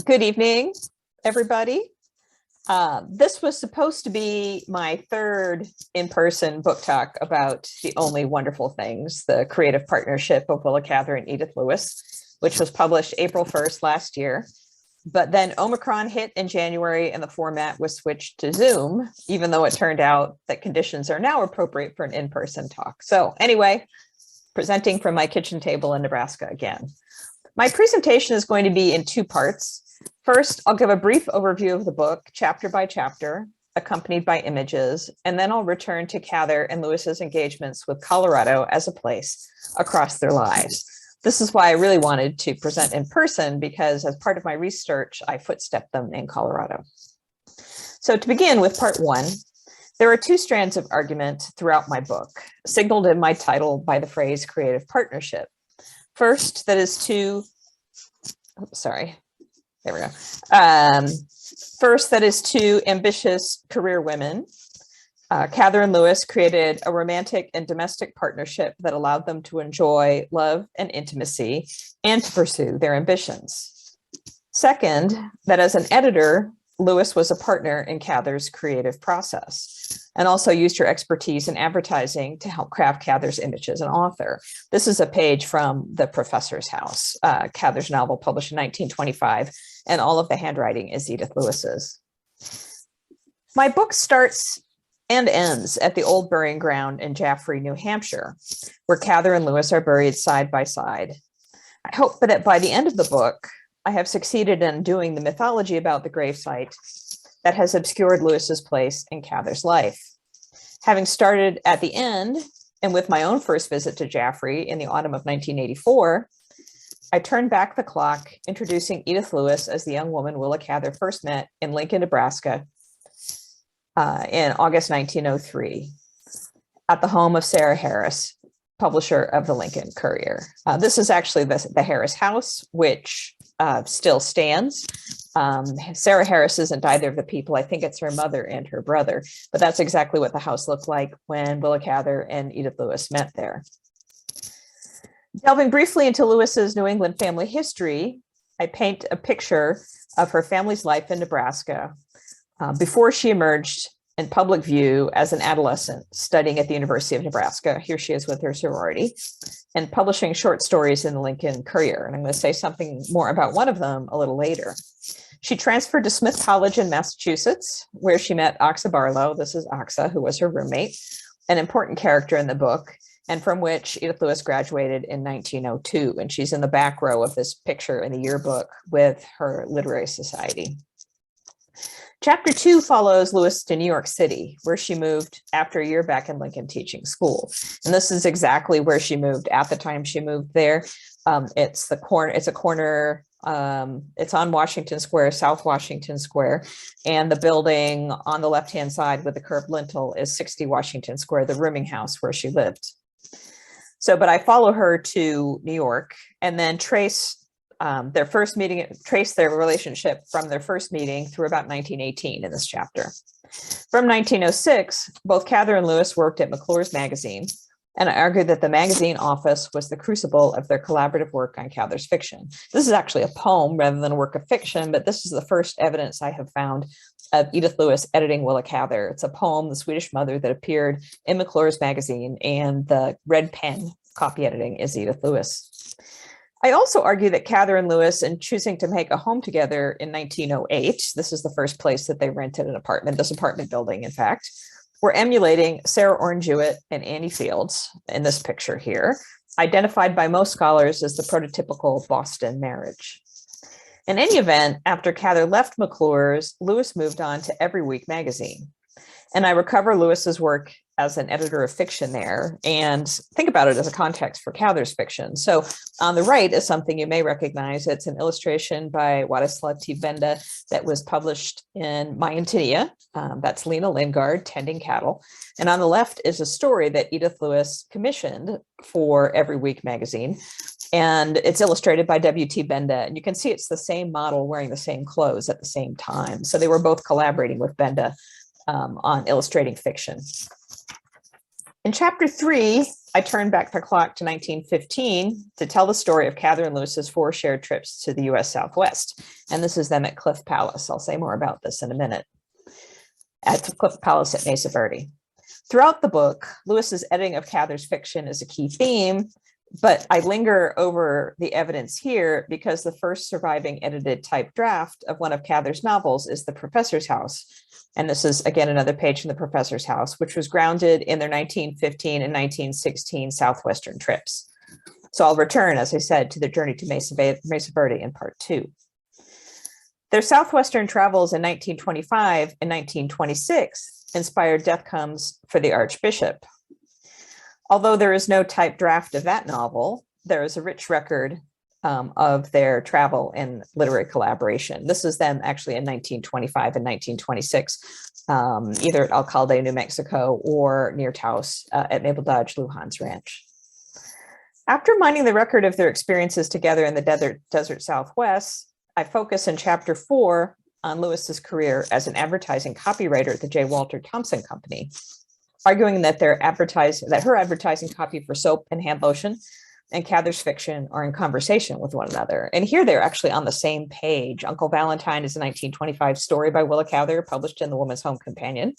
Good evening, everybody. This was supposed to be my third in-person book talk about The Only Wonderful Things, the creative partnership of Willa Cather and Edith Lewis, which was published April 1st last year. But then Omicron hit in January and the format was switched to Zoom, even though it turned out that conditions are now appropriate for an in-person talk. So anyway, presenting from my kitchen table in Nebraska again. My presentation is going to be in two parts. First, I'll give a brief overview of the book, chapter by chapter, accompanied by images, and then I'll return to Cather and Lewis's engagements with Colorado as a place across their lives. This is why I really wanted to present in person, because as part of my research, I footstepped them in Colorado. So to begin with part one, there are two strands of argument throughout my book, signaled in my title by the phrase creative partnership. First, that is two, there we go. First, that is two ambitious career women. Cather and Lewis created a romantic and domestic partnership that allowed them to enjoy love and intimacy and to pursue their ambitions. Second, that as an editor, Lewis was a partner in Cather's creative process and also used her expertise in advertising to help craft Cather's image as an author. This is a page from The Professor's House, Cather's novel published in 1925, and all of the handwriting is Edith Lewis's. My book starts and ends at the old burying ground in Jaffrey, New Hampshire, where Cather and Lewis are buried side by side. I hope that by the end of the book, I have succeeded in undoing the mythology about the gravesite that has obscured Lewis's place in Cather's life. Having started at the end, and with my own first visit to Jaffrey in the autumn of 1984, I turned back the clock, introducing Edith Lewis as the young woman Willa Cather first met in Lincoln, Nebraska in August 1903 at the home of Sarah Harris, publisher of the Lincoln Courier. This is actually the Harris house, which still stands. Sarah Harris isn't either of the people. I think it's her mother and her brother, but that's exactly what the house looked like when Willa Cather and Edith Lewis met there. Delving briefly into Lewis's New England family history, I paint a picture of her family's life in Nebraska before she emerged in public view as an adolescent studying at the University of Nebraska. Here she is with her sorority and publishing short stories in the Lincoln Courier. And I'm going to say something more about one of them a little later. She transferred to Smith College in Massachusetts, where she met Oxa Barlow. This is Oxa, who was her roommate, an important character in the book, and from which Edith Lewis graduated in 1902. And she's in the back row of this picture in the yearbook with her literary society. Chapter 2 follows Lewis to New York City, where she moved after a year back in Lincoln teaching school. And this is exactly where she moved at the time she moved there. It's on Washington Square, South Washington Square, and the building on the left-hand side with the curved lintel is 60 Washington Square, the rooming house where she lived. But I follow her to New York and then trace their first meeting, trace their relationship from their first meeting through about 1918 in this chapter. From 1906, both Cather and Lewis worked at McClure's magazine, and I argued that the magazine office was the crucible of their collaborative work on Cather's fiction. This is actually a poem rather than a work of fiction, but this is the first evidence I have found of Edith Lewis editing Willa Cather. It's a poem, The Swedish Mother, that appeared in McClure's magazine, and the red pen copy editing is Edith Lewis. I also argue that Cather and Lewis, in choosing to make a home together in 1908, this is the first place that they rented an apartment, this apartment building, in fact, were emulating Sarah Orne Jewett and Annie Fields in this picture here, identified by most scholars as the prototypical Boston marriage. In any event, after Cather left McClure's, Lewis moved on to Every Week magazine. And I recover Lewis's work as an editor of fiction there and think about it as a context for Cather's fiction. So on the right is something you may recognize. It's an illustration by Władysław T. Benda that was published in Mayantinia. That's Lena Lingard, Tending Cattle. And on the left is a story that Edith Lewis commissioned for Every Week magazine. And it's illustrated by W.T. Benda. And you can see it's the same model wearing the same clothes at the same time. So they were both collaborating with Benda on illustrating fiction. In chapter 3, I turn back the clock to 1915 to tell the story of Cather and Lewis's 4 shared trips to the U.S. Southwest. And this is them at Cliff Palace. I'll say more about this in a minute. At Cliff Palace at Mesa Verde. Throughout the book, Lewis's editing of Cather's fiction is a key theme, but I linger over the evidence here because the first surviving edited type draft of one of Cather's novels is The Professor's House. And this is, again, another page from The Professor's House, which was grounded in their 1915 and 1916 southwestern trips. So I'll return, as I said, to their journey to Mesa Verde in part 2. Their southwestern travels in 1925 and 1926 inspired Death Comes for the Archbishop. Although there is no type draft of that novel, there is a rich record of their travel and literary collaboration. This is them actually in 1925 and 1926, either at Alcalde, New Mexico, or near Taos at Maple Dodge Lujan's Ranch. After mining the record of their experiences together in the desert Southwest, I focus in chapter 4 on Lewis's career as an advertising copywriter at the J. Walter Thompson Company, arguing that her advertising copy for soap and hand lotion and Cather's fiction are in conversation with one another. And here they're actually on the same page. Uncle Valentine is a 1925 story by Willa Cather, published in the Woman's Home Companion.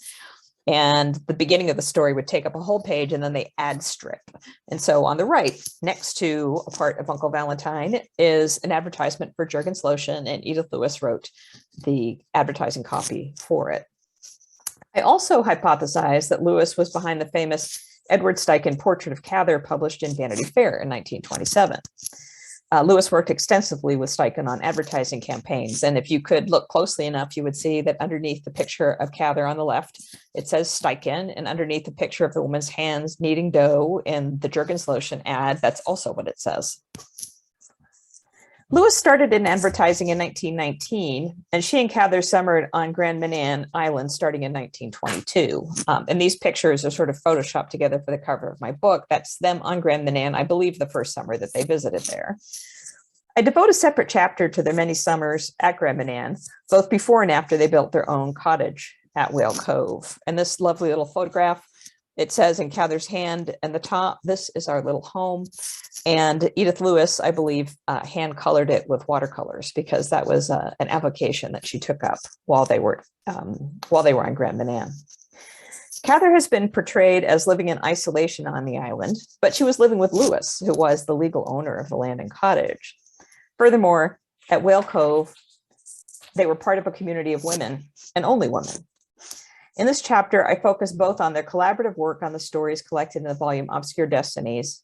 And the beginning of the story would take up a whole page, and then they ad strip. And so on the right, next to a part of Uncle Valentine, is an advertisement for Jergens lotion, and Edith Lewis wrote the advertising copy for it. I also hypothesized that Lewis was behind the famous Edward Steichen portrait of Cather, published in Vanity Fair in 1927. Lewis worked extensively with Steichen on advertising campaigns, and if you could look closely enough, you would see that underneath the picture of Cather on the left, it says Steichen, and underneath the picture of the woman's hands kneading dough in the Jergens lotion ad, that's also what it says. Lewis started in advertising in 1919, and she and Cather summered on Grand Manan Island starting in 1922. And these pictures are sort of photoshopped together for the cover of my book. That's them on Grand Manan, I believe the first summer that they visited there. I devote a separate chapter to their many summers at Grand Manan, both before and after they built their own cottage at Whale Cove. And this lovely little photograph, it says in Cather's hand and the top, "This is our little home." And Edith Lewis, I believe, hand colored it with watercolors because that was an avocation that she took up while they were on Grand Manan. Cather has been portrayed as living in isolation on the island, but she was living with Lewis, who was the legal owner of the land and cottage. Furthermore, at Whale Cove, they were part of a community of women, and only women. In this chapter, I focus both on their collaborative work on the stories collected in the volume Obscure Destinies.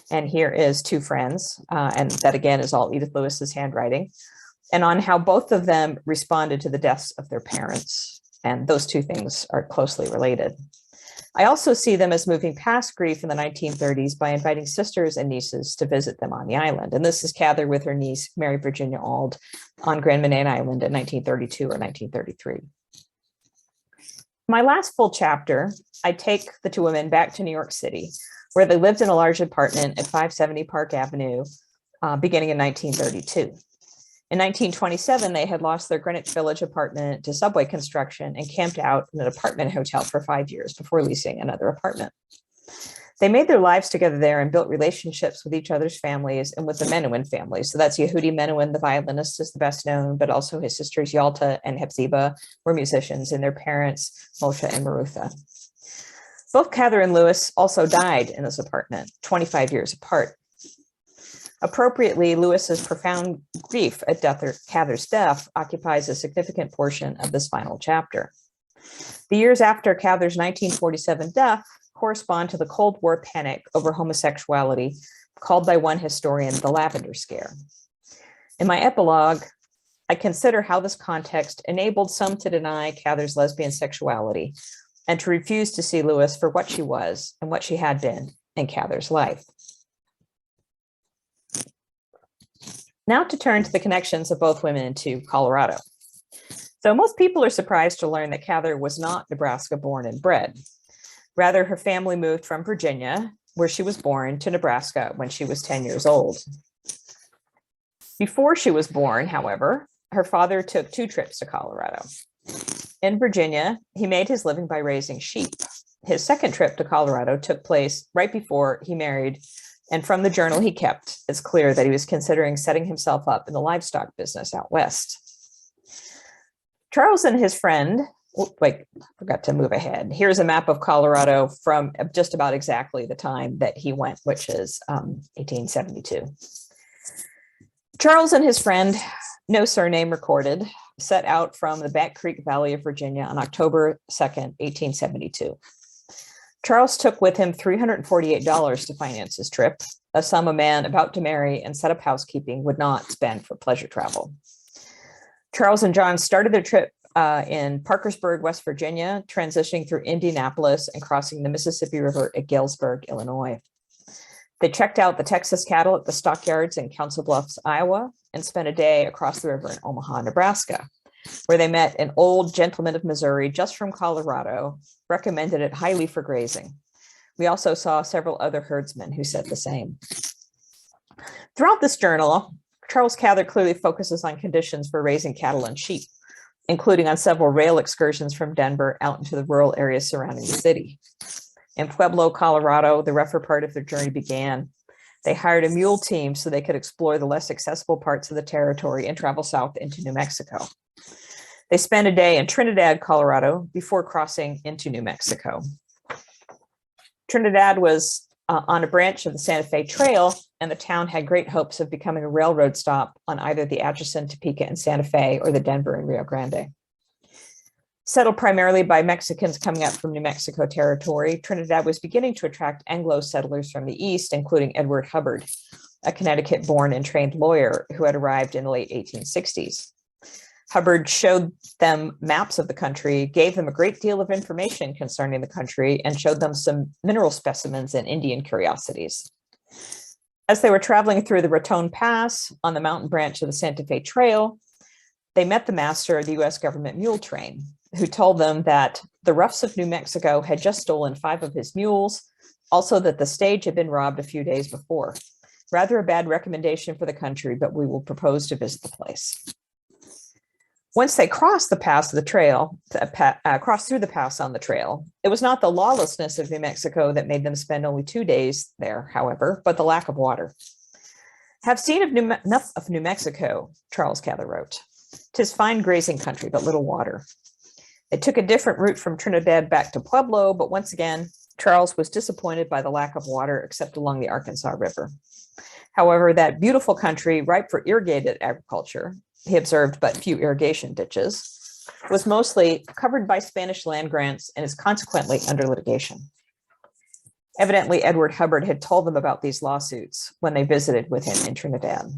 And here is Two Friends, and that again is all Edith Lewis's handwriting, and on how both of them responded to the deaths of their parents. And those two things are closely related. I also see them as moving past grief in the 1930s by inviting sisters and nieces to visit them on the island. And this is Cather with her niece, Mary Virginia Auld, on Grand Manan Island in 1932 or 1933. My last full chapter, I take the two women back to New York City, where they lived in a large apartment at 570 Park Avenue, beginning in 1932. In 1927, they had lost their Greenwich Village apartment to subway construction and camped out in an apartment hotel for 5 years before leasing another apartment. They made their lives together there and built relationships with each other's families and with the Menuhin family. So that's Yehudi Menuhin, the violinist, is the best known, but also his sisters Yalta and Hepzibah were musicians, and their parents, Moshe and Marutha. Both Cather and Lewis also died in this apartment, 25 years apart. Appropriately, Lewis's profound grief at Cather's death occupies a significant portion of this final chapter. The years after Cather's 1947 death correspond to the Cold War panic over homosexuality, called by one historian the Lavender Scare. In my epilogue, I consider how this context enabled some to deny Cather's lesbian sexuality and to refuse to see Lewis for what she was and what she had been in Cather's life. Now to turn to the connections of both women to Colorado. So most people are surprised to learn that Cather was not Nebraska born and bred. Rather, her family moved from Virginia, where she was born, to Nebraska when she was 10 years old. Before she was born, however, her father took 2 trips to Colorado. In Virginia, he made his living by raising sheep. His second trip to Colorado took place right before he married And from the journal he kept, it's clear that he was considering setting himself up in the livestock business out west. Charles and his friend, forgot to move ahead. Here's a map of Colorado from just about exactly the time that he went, which is 1872. Charles and his friend, no surname recorded, set out from the Back Creek Valley of Virginia on October 2nd, 1872. Charles took with him $348 to finance his trip, a sum a man about to marry and set up housekeeping would not spend for pleasure travel. Charles and John started their trip in Parkersburg, West Virginia, transitioning through Indianapolis and crossing the Mississippi River at Galesburg, Illinois. They checked out the Texas cattle at the stockyards in Council Bluffs, Iowa, and spent a day across the river in Omaha, Nebraska, where they met an old gentleman of Missouri just from Colorado, recommended it highly for grazing. We also saw several other herdsmen who said the same. Throughout this journal, Charles Cather clearly focuses on conditions for raising cattle and sheep, including on several rail excursions from Denver out into the rural areas surrounding the city. In Pueblo, Colorado, the rougher part of their journey began. They hired a mule team so they could explore the less accessible parts of the territory and travel south into New Mexico. They spent a day in Trinidad, Colorado, before crossing into New Mexico. Trinidad was on a branch of the Santa Fe Trail, and the town had great hopes of becoming a railroad stop on either the Atchison, Topeka, and Santa Fe, or the Denver and Rio Grande. Settled primarily by Mexicans coming up from New Mexico territory, Trinidad was beginning to attract Anglo settlers from the east, including Edward Hubbard, a Connecticut-born and trained lawyer who had arrived in the late 1860s. Hubbard showed them maps of the country, gave them a great deal of information concerning the country, and showed them some mineral specimens and Indian curiosities. As they were traveling through the Raton Pass on the mountain branch of the Santa Fe Trail, they met the master of the U.S. government mule train, who told them that the roughs of New Mexico had just stolen 5 of his mules, also that the stage had been robbed a few days before. Rather a bad recommendation for the country, but we will propose to visit the place. Once they crossed the pass of the trail, crossed through the pass on the trail, it was not the lawlessness of New Mexico that made them spend only 2 days there, however, but the lack of water. Have seen enough of New Mexico, Charles Cather wrote. 'Tis fine grazing country, but little water. They took a different route from Trinidad back to Pueblo, but once again, Charles was disappointed by the lack of water except along the Arkansas River. However, that beautiful country, ripe for irrigated agriculture, he observed but few irrigation ditches, was mostly covered by Spanish land grants and is consequently under litigation. Evidently, Edward Hubbard had told them about these lawsuits when they visited with him in Trinidad.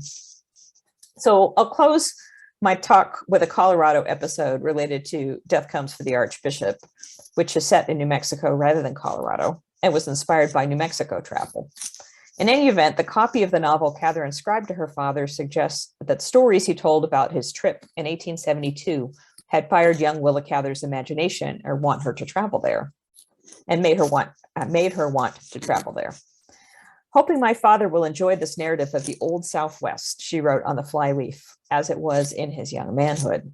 So I'll close my talk with a Colorado episode related to Death Comes for the Archbishop, which is set in New Mexico rather than Colorado and was inspired by New Mexico travel. In any event, the copy of the novel Cather inscribed to her father suggests that stories he told about his trip in 1872 had fired young Willa Cather's imagination or want her to travel there, and made her want to travel there. Hoping my father will enjoy this narrative of the old Southwest, she wrote on the flyleaf, as it was in his young manhood.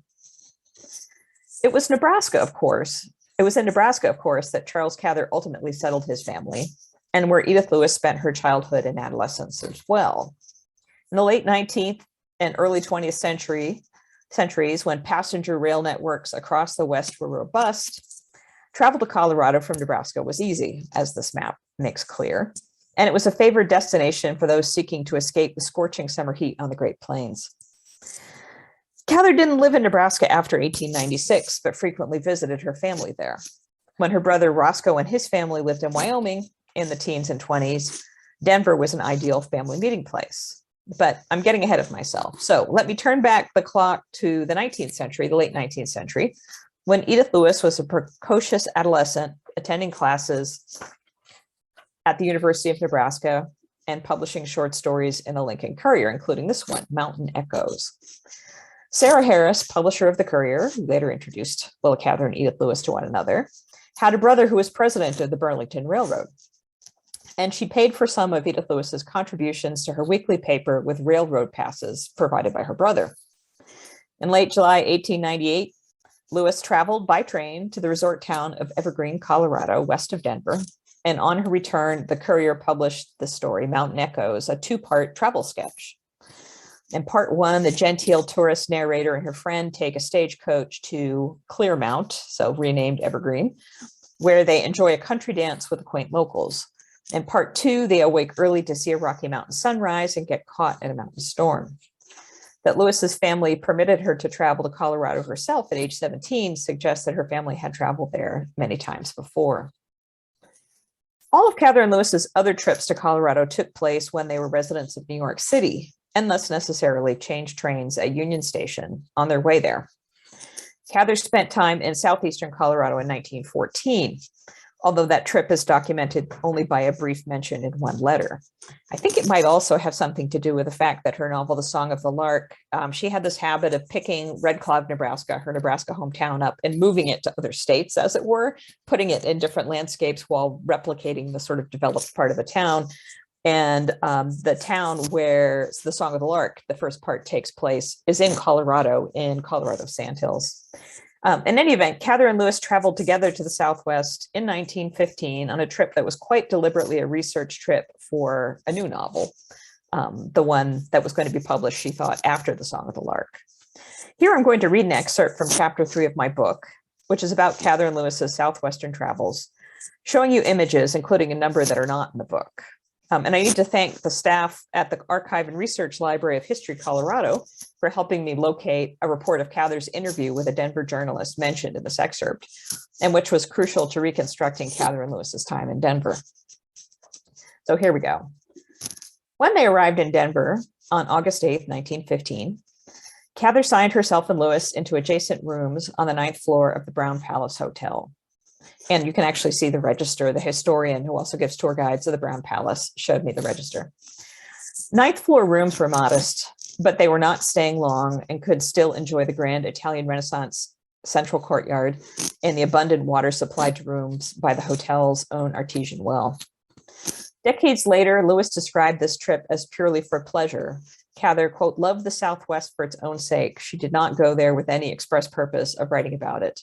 It was in Nebraska, of course, that Charles Cather ultimately settled his family, and where Edith Lewis spent her childhood and adolescence as well. In the late 19th and early 20th centuries, when passenger rail networks across the West were robust, travel to Colorado from Nebraska was easy, as this map makes clear, and it was a favored destination for those seeking to escape the scorching summer heat on the Great Plains. Cather didn't live in Nebraska after 1896, but frequently visited her family there. When her brother Roscoe and his family lived in Wyoming, in the teens and 20s, Denver was an ideal family meeting place. But I'm getting ahead of myself. So let me turn back the clock to the 19th century, the late 19th century, when Edith Lewis was a precocious adolescent attending classes at the University of Nebraska and publishing short stories in the Lincoln Courier, including this one, Mountain Echoes. Sarah Harris, publisher of the Courier, who later introduced Willa Cather and Edith Lewis to one another, had a brother who was president of the Burlington Railroad. And she paid for some of Edith Lewis's contributions to her weekly paper with railroad passes provided by her brother. In late July 1898, Lewis traveled by train to the resort town of Evergreen, Colorado, west of Denver, And on her return, the Courier published the story, Mountain Echoes, a two-part travel sketch. In part one, the genteel tourist narrator and her friend take a stagecoach to Clearmount, so renamed Evergreen, where they enjoy a country dance with the quaint locals. In part two, they awake early to see a Rocky Mountain sunrise and get caught in a mountain storm. That Lewis's family permitted her to travel to Colorado herself at age 17 suggests that her family had traveled there many times before. All of Cather and Lewis's other trips to Colorado took place when they were residents of New York City, and thus necessarily changed trains at Union Station on their way there. Cather spent time in southeastern Colorado in 1914, although that trip is documented only by a brief mention in one letter. I think it might also have something to do with the fact that her novel, The Song of the Lark, she had this habit of picking Red Cloud, Nebraska, her Nebraska hometown, up and moving it to other states, as it were, putting it in different landscapes while replicating the sort of developed part of the town. And the town where The Song of the Lark, the first part, takes place is in Colorado Sandhills. In any event, Cather and Lewis traveled together to the Southwest in 1915 on a trip that was quite deliberately a research trip for a new novel, the one that was going to be published, she thought, after The Song of the Lark. Here I'm going to read an excerpt from chapter 3 of my book, which is about Cather and Lewis's Southwestern travels, showing you images, including a number that are not in the book. And I need to thank the staff at the Archive and Research Library of History, Colorado, for helping me locate a report of Cather's interview with a Denver journalist mentioned in this excerpt, and which was crucial to reconstructing Cather and Lewis's time in Denver. So here we go. When they arrived in Denver on August 8th, 1915, Cather signed herself and Lewis into adjacent rooms on the 9th floor of the Brown Palace Hotel. And you can actually see the register. The historian, who also gives tour guides of the Brown Palace, showed me the register. 9th floor rooms were modest, but they were not staying long and could still enjoy the grand Italian Renaissance central courtyard and the abundant water supplied to rooms by the hotel's own artesian well. Decades later, Lewis described this trip as purely for pleasure. Cather, quote, loved the Southwest for its own sake. She did not go there with any express purpose of writing about it,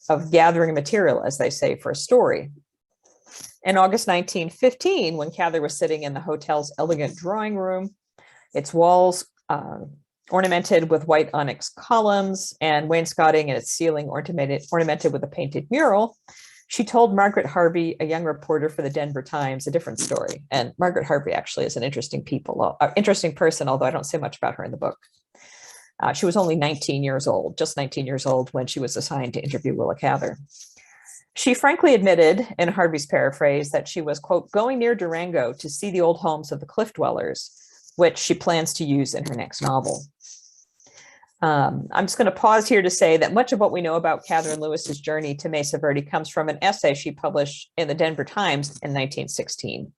of gathering material, as they say, for a story. In August 1915, when Cather was sitting in the hotel's elegant drawing room, its walls ornamented with white onyx columns and wainscoting and its ceiling ornamented with a painted mural, she told Margaret Harvey, a young reporter for the Denver Times, a different story. And Margaret Harvey actually is an interesting person, although I don't say much about her in the book. She was only 19 years old, just 19 years old, when she was assigned to interview Willa Cather. She frankly admitted, in Harvey's paraphrase, that she was, quote, going near Durango to see the old homes of the cliff dwellers, which she plans to use in her next novel. I'm just going to pause here to say that much of what we know about Cather and Lewis's journey to Mesa Verde comes from an essay she published in the Denver Times in 1916.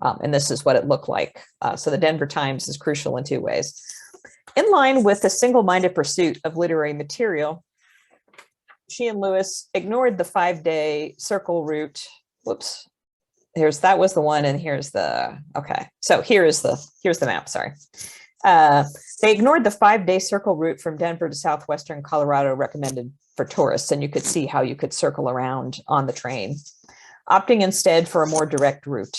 And this is what it looked like. So the Denver Times is crucial in two ways. In line with the single-minded pursuit of literary material, she and Lewis ignored the 5-day circle route. Whoops. That was the one, and here's the, okay. So here's the map, sorry. They ignored the 5-day circle route from Denver to southwestern Colorado recommended for tourists, and you could see how you could circle around on the train, opting instead for a more direct route.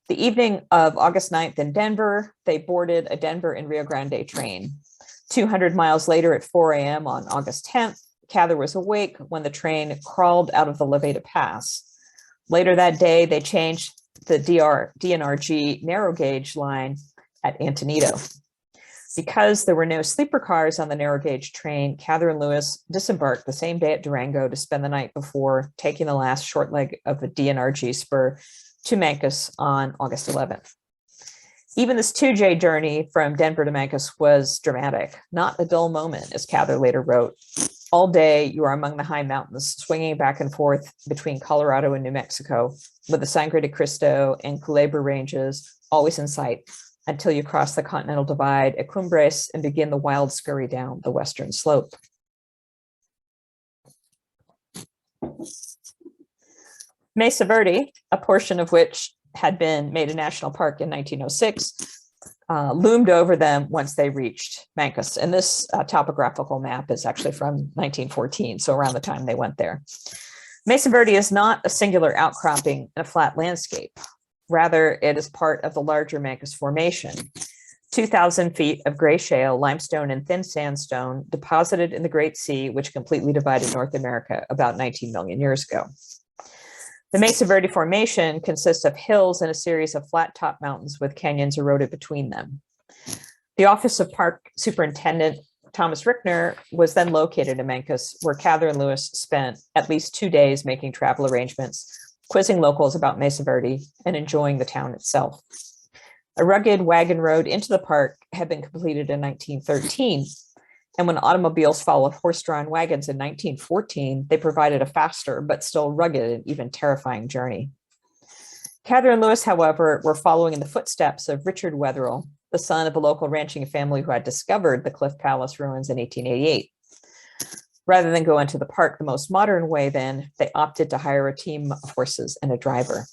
The evening of August 9th in Denver, they boarded a Denver and Rio Grande train. 200 miles later at 4 a.m. on August 10th, Cather was awake when the train crawled out of the Lavender Pass. Later that day, they changed the DNRG narrow gauge line at Antonito. Because there were no sleeper cars on the narrow gauge train, Cather and Lewis disembarked the same day at Durango to spend the night before taking the last short leg of the DNRG spur to Mancos on August 11th. Even this 2-day journey from Denver to Mancos was dramatic, not a dull moment, as Cather later wrote. All day, you are among the high mountains, swinging back and forth between Colorado and New Mexico, with the Sangre de Cristo and Culebra ranges always in sight, until you cross the Continental Divide at Cumbres and begin the wild scurry down the western slope. Mesa Verde, a portion of which had been made a national park in 1906, loomed over them once they reached Mancos. And this topographical map is actually from 1914, so around the time they went there. Mesa Verde is not a singular outcropping in a flat landscape. Rather, it is part of the larger Mancos Formation, 2,000 feet of gray shale, limestone, and thin sandstone deposited in the Great Sea, which completely divided North America about 19 million years ago. The Mesa Verde Formation consists of hills and a series of flat-top mountains with canyons eroded between them. The Office of Park Superintendent Thomas Rickner was then located in Mancos, where Cather and Lewis spent at least 2 days making travel arrangements, quizzing locals about Mesa Verde, and enjoying the town itself. A rugged wagon road into the park had been completed in 1913, and when automobiles followed horse-drawn wagons in 1914, they provided a faster but still rugged and even terrifying journey. Cather and Lewis, however, were following in the footsteps of Richard Wetherill, the son of a local ranching family who had discovered the Cliff Palace ruins in 1888. Rather than go into the park the most modern way then, they opted to hire a team of horses and a driver.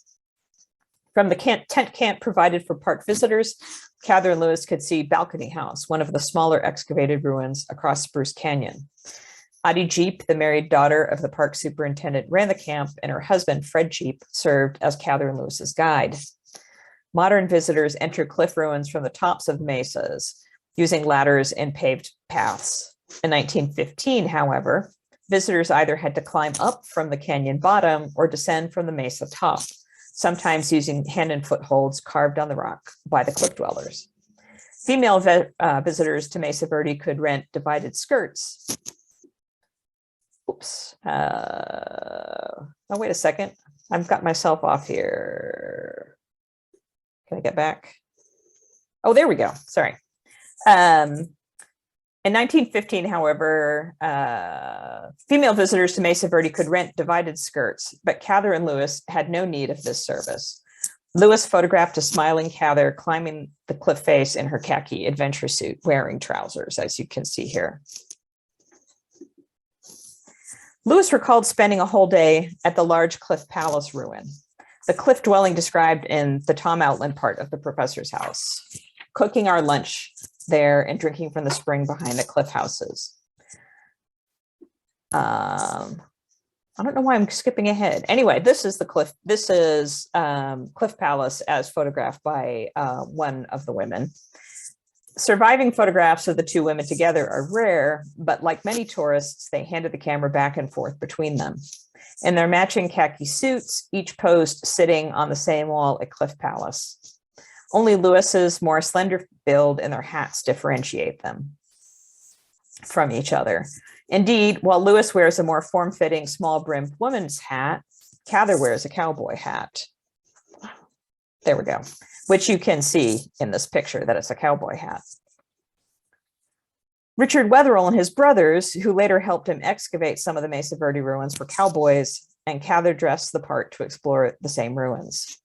From the tent camp provided for park visitors, Cather and Lewis could see Balcony House, one of the smaller excavated ruins across Spruce Canyon. Addie Jeep, the married daughter of the park superintendent, ran the camp, and her husband, Fred Jeep, served as Cather and Lewis's guide. Modern visitors enter cliff ruins from the tops of mesas using ladders and paved paths. In 1915, however, visitors either had to climb up from the canyon bottom or descend from the mesa top, sometimes using hand and foot holds carved on the rock by the cliff dwellers. Female visitors to Mesa Verde could rent divided skirts. Oops. Oh, wait a second. I've got myself off here. Can I get back? Oh, there we go. Sorry. In 1915, however, female visitors to Mesa Verde could rent divided skirts, but Cather and Lewis had no need of this service. Lewis photographed a smiling Cather climbing the cliff face in her khaki adventure suit, wearing trousers, as you can see here. Lewis recalled spending a whole day at the large Cliff Palace ruin, the cliff dwelling described in the Tom Outland part of the professor's house, cooking our lunch there and drinking from the spring behind the cliff houses. I don't know why I'm skipping ahead. Anyway, this is the cliff. This is Cliff Palace as photographed by one of the women. Surviving photographs of the two women together are rare, but like many tourists, they handed the camera back and forth between them. In their matching khaki suits, each posed sitting on the same wall at Cliff Palace. Only Lewis's more slender build and their hats differentiate them from each other. Indeed, while Lewis wears a more form-fitting small-brimmed woman's hat, Cather wears a cowboy hat. There we go, which you can see in this picture that it's a cowboy hat. Richard Wetherill and his brothers, who later helped him excavate some of the Mesa Verde ruins, were cowboys, and Cather dressed the part to explore the same ruins.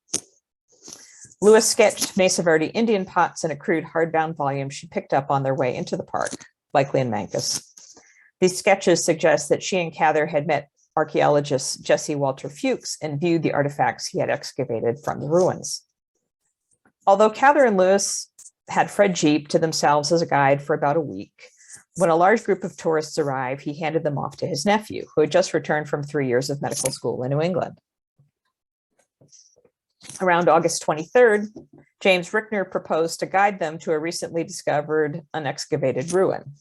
Lewis sketched Mesa Verde Indian pots in a crude hardbound volume she picked up on their way into the park, likely in Mancos. These sketches suggest that she and Cather had met archaeologist Jesse Walter Fuchs and viewed the artifacts he had excavated from the ruins. Although Cather and Lewis had Fred Jeep to themselves as a guide for about a week, when a large group of tourists arrived, he handed them off to his nephew, who had just returned from 3 years of medical school in New England. Around August 23rd, James Rickner proposed to guide them to a recently discovered unexcavated ruin.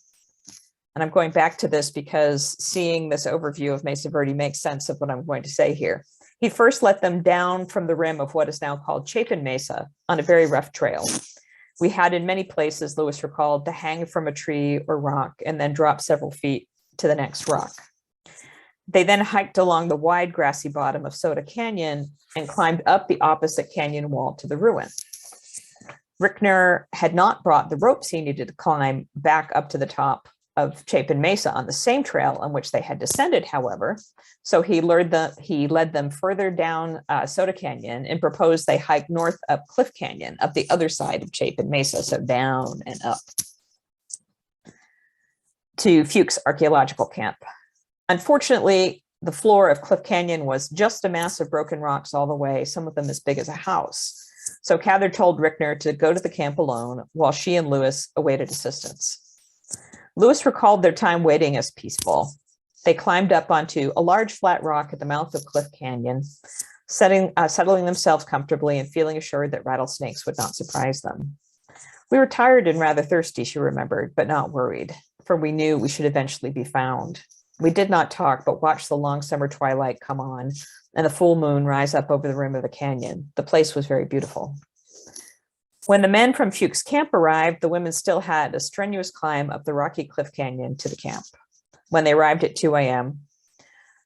And I'm going back to this because seeing this overview of Mesa Verde makes sense of what I'm going to say here. He first let them down from the rim of what is now called Chapin Mesa on a very rough trail. We had in many places, Lewis recalled, to hang from a tree or rock and then drop several feet to the next rock. They then hiked along the wide grassy bottom of Soda Canyon and climbed up the opposite canyon wall to the ruin. Rickner had not brought the ropes he needed to climb back up to the top of Chapin Mesa on the same trail on which they had descended, however. So he led them further down Soda Canyon and proposed they hike north up Cliff Canyon, up the other side of Chapin Mesa, so down and up to Fuchs Archaeological Camp. Unfortunately, the floor of Cliff Canyon was just a mass of broken rocks all the way, some of them as big as a house. So Cather told Rickner to go to the camp alone while she and Lewis awaited assistance. Lewis recalled their time waiting as peaceful. They climbed up onto a large flat rock at the mouth of Cliff Canyon, settling themselves comfortably and feeling assured that rattlesnakes would not surprise them. We were tired and rather thirsty, she remembered, but not worried, for we knew we should eventually be found. We did not talk, but watched the long summer twilight come on and the full moon rise up over the rim of the canyon. The place was very beautiful. When the men from Fuchs Camp arrived, the women still had a strenuous climb up the rocky Cliff Canyon to the camp. When they arrived at 2 a.m.,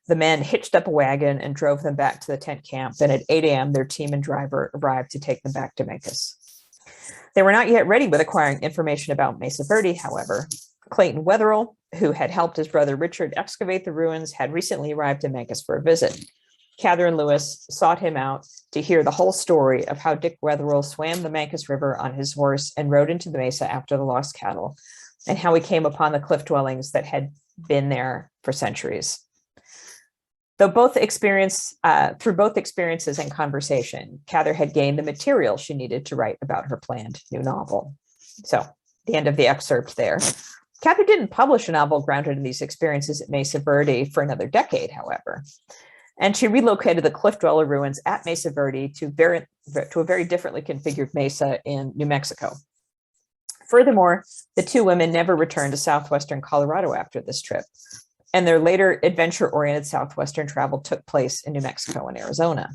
the men hitched up a wagon and drove them back to the tent camp. And at 8 a.m., their team and driver arrived to take them back to Memphis. They were not yet ready with acquiring information about Mesa Verde, however. Clayton Wetherill, who had helped his brother Richard excavate the ruins, had recently arrived in Memphis for a visit. Cather and Lewis sought him out to hear the whole story of how Dick Wetherill swam the Memphis River on his horse and rode into the mesa after the lost cattle, and how he came upon the cliff dwellings that had been there for centuries. Through both experiences and conversation, Cather had gained the material she needed to write about her planned new novel. So, the end of the excerpt there. Cather didn't publish a novel grounded in these experiences at Mesa Verde for another decade, however. And she relocated the cliff dweller ruins at Mesa Verde to a very differently configured mesa in New Mexico. Furthermore, the two women never returned to southwestern Colorado after this trip, and their later adventure-oriented southwestern travel took place in New Mexico and Arizona.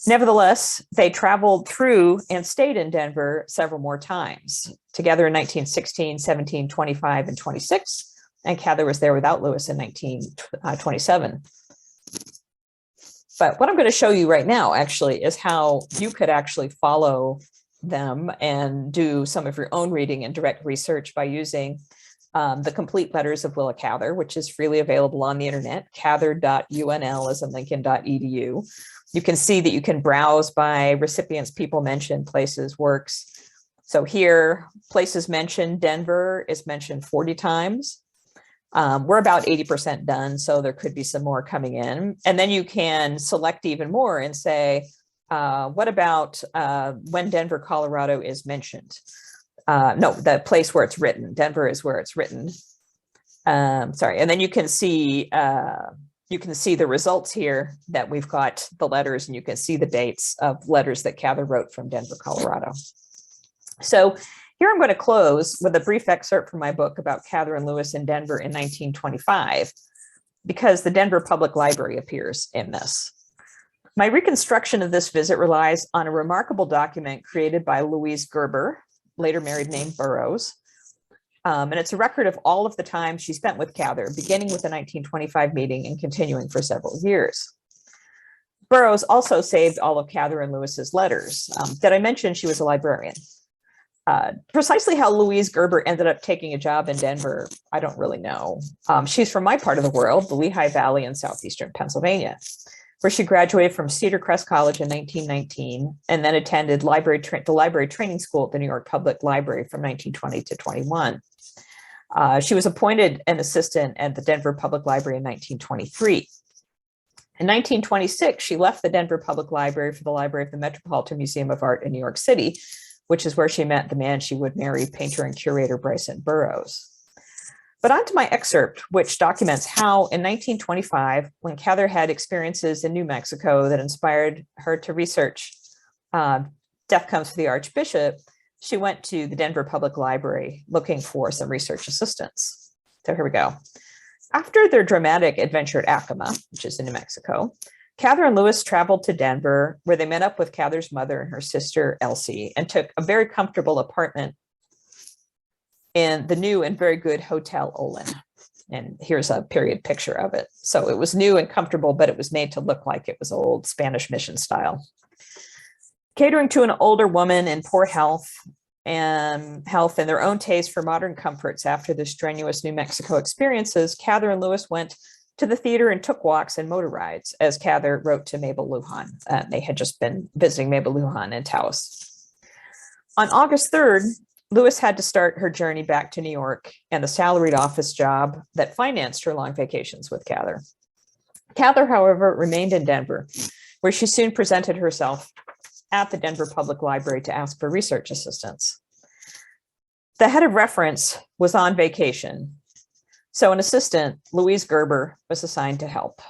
Nevertheless, they traveled through and stayed in Denver several more times, together in 1916, 17, 25, and 26, and Cather was there without Lewis in 1927. But what I'm going to show you right now actually is how you could actually follow them and do some of your own reading and direct research by using the complete letters of Willa Cather, which is freely available on the internet, cather.unl as in Lincoln.edu. You can see that you can browse by recipients, people mentioned, places, works. So here, places mentioned, Denver is mentioned 40 times. We're about 80% done, so there could be some more coming in. And then you can select even more and say, what about when Denver, Colorado is mentioned? No, the place where it's written. Denver is where it's written. Sorry, and then you can see the results here that we've got the letters, and you can see the dates of letters that Cather wrote from Denver, Colorado. So here I'm going to close with a brief excerpt from my book about Cather and Lewis in Denver in 1925, because the Denver Public Library appears in this. My reconstruction of this visit relies on a remarkable document created by Louise Gerber, later married name Burroughs. And it's a record of all of the time she spent with Cather, beginning with the 1925 meeting and continuing for several years. Burroughs also saved all of Cather and Lewis's letters. Did I mention she was a librarian? Precisely how Louise Gerber ended up taking a job in Denver, I don't really know. She's from my part of the world, the Lehigh Valley in southeastern Pennsylvania, where she graduated from Cedar Crest College in 1919 and then attended the library training school at the New York Public Library from 1920 to 21. She was appointed an assistant at the Denver Public Library in 1923. In 1926, she left the Denver Public Library for the Library of the Metropolitan Museum of Art in New York City, which is where she met the man she would marry, painter and curator Bryson Burroughs. But on to my excerpt, which documents how in 1925, when Cather had experiences in New Mexico that inspired her to research Death Comes for the Archbishop, she went to the Denver Public Library looking for some research assistance. So here we go. After their dramatic adventure at Acoma, which is in New Mexico, Cather and Lewis traveled to Denver, where they met up with Cather's mother and her sister, Elsie, and took a very comfortable apartment in the new and very good Hotel Olin. And here's a period picture of it. So it was new and comfortable, but it was made to look like it was old Spanish mission style. Catering to an older woman in poor health and their own taste for modern comforts after the strenuous New Mexico experiences, Cather and Lewis went to the theater and took walks and motor rides, as Cather wrote to Mabel Lujan. They had just been visiting Mabel Lujan in Taos. On August 3rd, Lewis had to start her journey back to New York and the salaried office job that financed her long vacations with Cather. Cather, however, remained in Denver, where she soon presented herself at the Denver Public Library to ask for research assistance. The head of reference was on vacation, So an assistant, Louise Gerber, was assigned to help.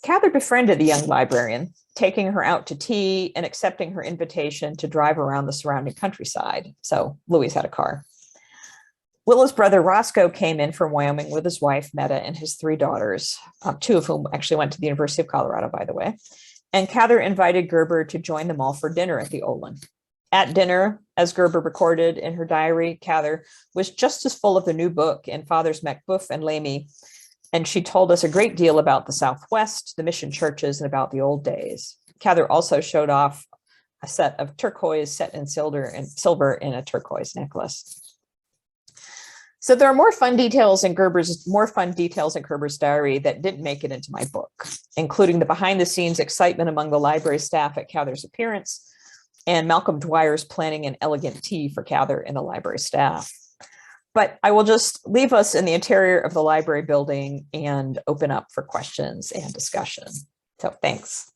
Cather befriended the young librarian, taking her out to tea and accepting her invitation to drive around the surrounding countryside. So Louise had a car. Willa's brother Roscoe came in from Wyoming with his wife, Meta, and his 3 daughters, 2 of whom actually went to the University of Colorado, by the way. And Cather invited Gerber to join them all for dinner at the Olin. At dinner, as Gerber recorded in her diary, Cather was just as full of the new book in Fathers Macbeth and Lamy, and she told us a great deal about the Southwest, the mission churches, and about the old days. Cather also showed off a set of turquoise set in silver in a turquoise necklace. So there are more fun details in Gerber's diary that didn't make it into my book, including the behind-the-scenes excitement among the library staff at Cather's appearance, and Malcolm Dwyer's planning an elegant tea for Cather and the library staff. But I will just leave us in the interior of the library building and open up for questions and discussion. So thanks.